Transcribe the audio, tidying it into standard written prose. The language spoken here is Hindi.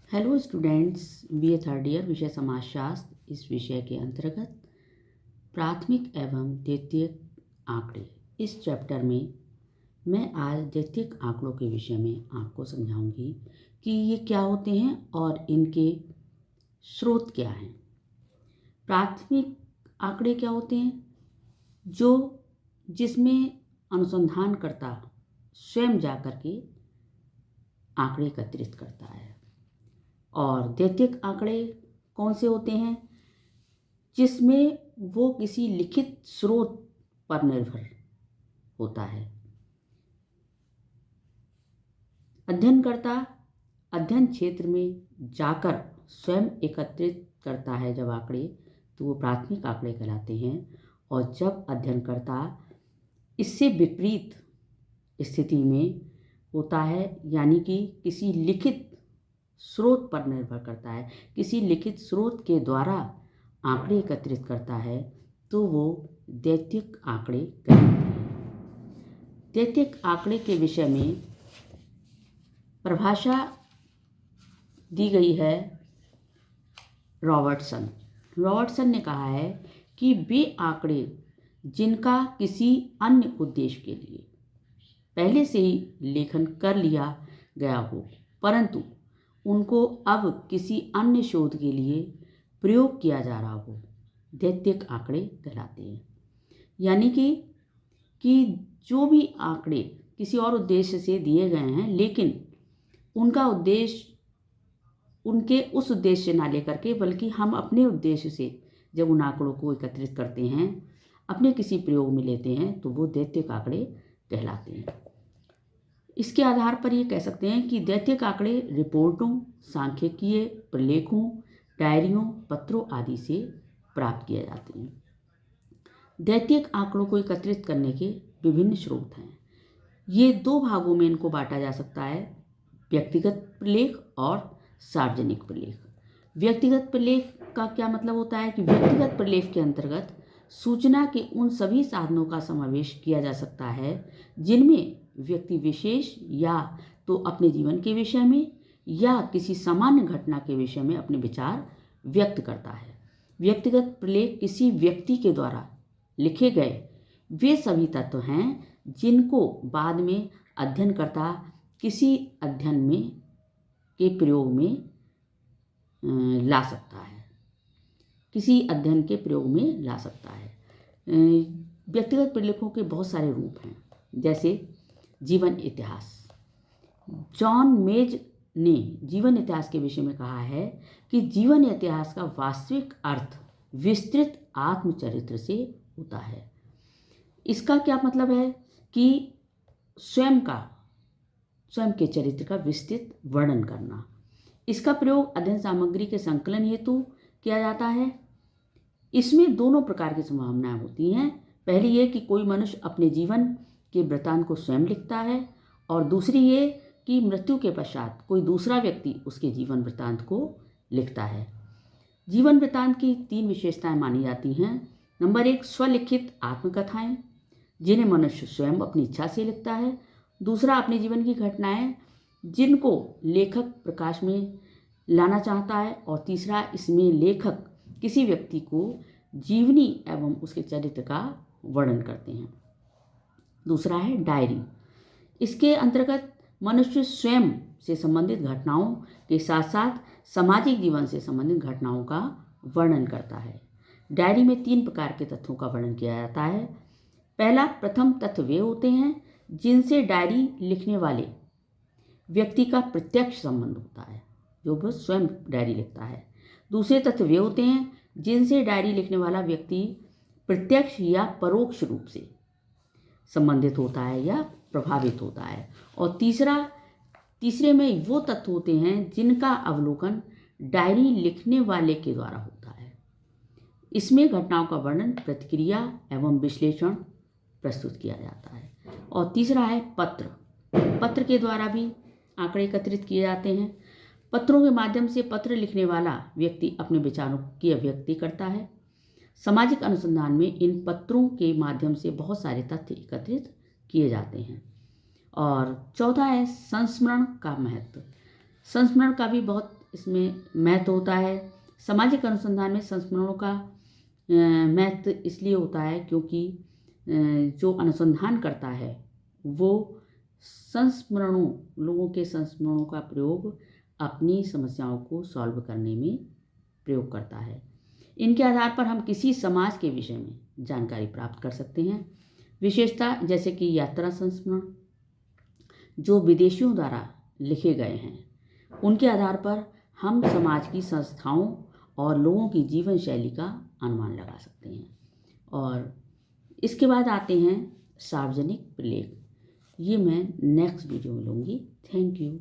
Hello students, BA third year विषय समाजशास्त्र। इस विषय के अंतर्गत प्राथमिक एवं द्वितीयक आंकड़े, इस चैप्टर में मैं आज द्वितीयक आंकड़ों के विषय में आपको समझाऊंगी कि ये क्या होते हैं और इनके स्रोत क्या हैं। प्राथमिक आंकड़े क्या होते हैं? जिसमें अनुसंधानकर्ता स्वयं जाकर के आंकड़े एकत्रित करता है। और द्वितीयक आंकड़े कौन से होते हैं? जिसमें वो किसी लिखित स्रोत पर निर्भर होता है। अध्ययनकर्ता अध्ययन क्षेत्र में जाकर स्वयं एकत्रित करता है जब आंकड़े, तो वो प्राथमिक आंकड़े कहलाते हैं। और जब अध्ययनकर्ता इससे विपरीत स्थिति में होता है, यानी कि किसी लिखित स्रोत पर निर्भर करता है, किसी लिखित स्रोत के द्वारा आंकड़े एकत्रित करता है, तो वो द्वितीयक आंकड़े कहलाते हैं। द्वितीयक आंकड़े के विषय में परिभाषा दी गई है रॉबर्टसन ने कहा है कि वे आंकड़े जिनका किसी अन्य उद्देश्य के लिए पहले से ही लेखन कर लिया गया हो, परंतु उनको अब किसी अन्य शोध के लिए प्रयोग किया जा रहा हो, द्वितीयक आंकड़े कहलाते हैं। यानी कि जो भी आंकड़े किसी और उद्देश्य से दिए गए हैं, लेकिन उनका उद्देश्य उनके उस उद्देश्य से ना लेकर के, बल्कि हम अपने उद्देश्य से जब उन आंकड़ों को एकत्रित करते हैं, अपने किसी प्रयोग में लेते हैं, तो वो द्वितीयक आंकड़े कहलाते हैं। इसके आधार पर ये कह सकते हैं कि द्वितीयक आंकड़े रिपोर्टों, सांख्यिकीय प्रलेखों, डायरियों, पत्रों आदि से प्राप्त किए जाते हैं। द्वितीयक आंकड़ों को एकत्रित करने के विभिन्न स्रोत हैं। ये दो भागों में इनको बांटा जा सकता है, व्यक्तिगत प्रलेख और सार्वजनिक प्रलेख। व्यक्तिगत प्रलेख का क्या मतलब होता है कि व्यक्तिगत प्रलेख के अंतर्गत सूचना के उन सभी साधनों का समावेश किया जा सकता है जिनमें व्यक्ति विशेष या तो अपने जीवन के विषय में या किसी सामान्य घटना के विषय में अपने विचार व्यक्त करता है। व्यक्तिगत प्रलेख किसी व्यक्ति के द्वारा लिखे गए वे सभी तत्व हैं जिनको बाद में अध्ययनकर्ता किसी अध्ययन में के प्रयोग में ला सकता है, किसी अध्ययन के प्रयोग में ला सकता है। व्यक्तिगत प्रलेखों के बहुत सारे रूप हैं, जैसे जीवन इतिहास। जॉन मेज ने जीवन इतिहास के विषय में कहा है कि जीवन इतिहास का वास्तविक अर्थ विस्तृत आत्मचरित्र से होता है। इसका क्या मतलब है कि स्वयं के चरित्र का विस्तृत वर्णन करना। इसका प्रयोग अध्ययन सामग्री के संकलन हेतु किया जाता है। इसमें दोनों प्रकार की संभावनाएं होती हैं। पहली ये कि कोई मनुष्य अपने जीवन के वृत्तांत को स्वयं लिखता है, और दूसरी ये कि मृत्यु के पश्चात कोई दूसरा व्यक्ति उसके जीवन वृत्तांत को लिखता है। जीवन वृत्तांत की 3 विशेषताएं मानी जाती हैं। नंबर 1, स्वलिखित आत्मकथाएं, जिन्हें मनुष्य स्वयं अपनी इच्छा से लिखता है। दूसरा, अपने जीवन की घटनाएं जिनको लेखक प्रकाश में लाना चाहता है। और तीसरा, इसमें लेखक किसी व्यक्ति को जीवनी एवं उसके चरित्र का वर्णन करते हैं। दूसरा है डायरी। इसके अंतर्गत मनुष्य स्वयं से संबंधित घटनाओं के साथ साथ सामाजिक जीवन से संबंधित घटनाओं का वर्णन करता है। डायरी में 3 प्रकार के तथ्यों का वर्णन किया जाता है। पहला, प्रथम तथ्य वे होते हैं जिनसे डायरी लिखने वाले व्यक्ति का प्रत्यक्ष संबंध होता है, जो वह स्वयं डायरी लिखता है। दूसरे तथ्य वे होते हैं जिनसे डायरी लिखने वाला व्यक्ति प्रत्यक्ष या परोक्ष रूप से संबंधित होता है या प्रभावित होता है। और तीसरे में वो तथ्य होते हैं जिनका अवलोकन डायरी लिखने वाले के द्वारा होता है। इसमें घटनाओं का वर्णन, प्रतिक्रिया एवं विश्लेषण प्रस्तुत किया जाता है। और तीसरा है पत्र के द्वारा भी आंकड़े एकत्रित किए जाते हैं। पत्रों के माध्यम से पत्र लिखने वाला व्यक्ति अपने विचारों की अभिव्यक्ति करता है। सामाजिक अनुसंधान में इन पत्रों के माध्यम से बहुत सारे तथ्य एकत्रित किए जाते हैं। और चौथा है संस्मरण का महत्व। संस्मरण का भी बहुत इसमें महत्व होता है। सामाजिक अनुसंधान में संस्मरणों का महत्व इसलिए होता है क्योंकि जो अनुसंधान करता है वो संस्मरणों, लोगों के संस्मरणों का प्रयोग अपनी समस्याओं को सॉल्व करने में प्रयोग करता है। इनके आधार पर हम किसी समाज के विषय में जानकारी प्राप्त कर सकते हैं। विशेषता जैसे कि यात्रा संस्मरण जो विदेशियों द्वारा लिखे गए हैं, उनके आधार पर हम समाज की संस्थाओं और लोगों की जीवन शैली का अनुमान लगा सकते हैं। और इसके बाद आते हैं सार्वजनिक प्रलेख। ये मैं नेक्स्ट वीडियो में लूँगी। Thank you.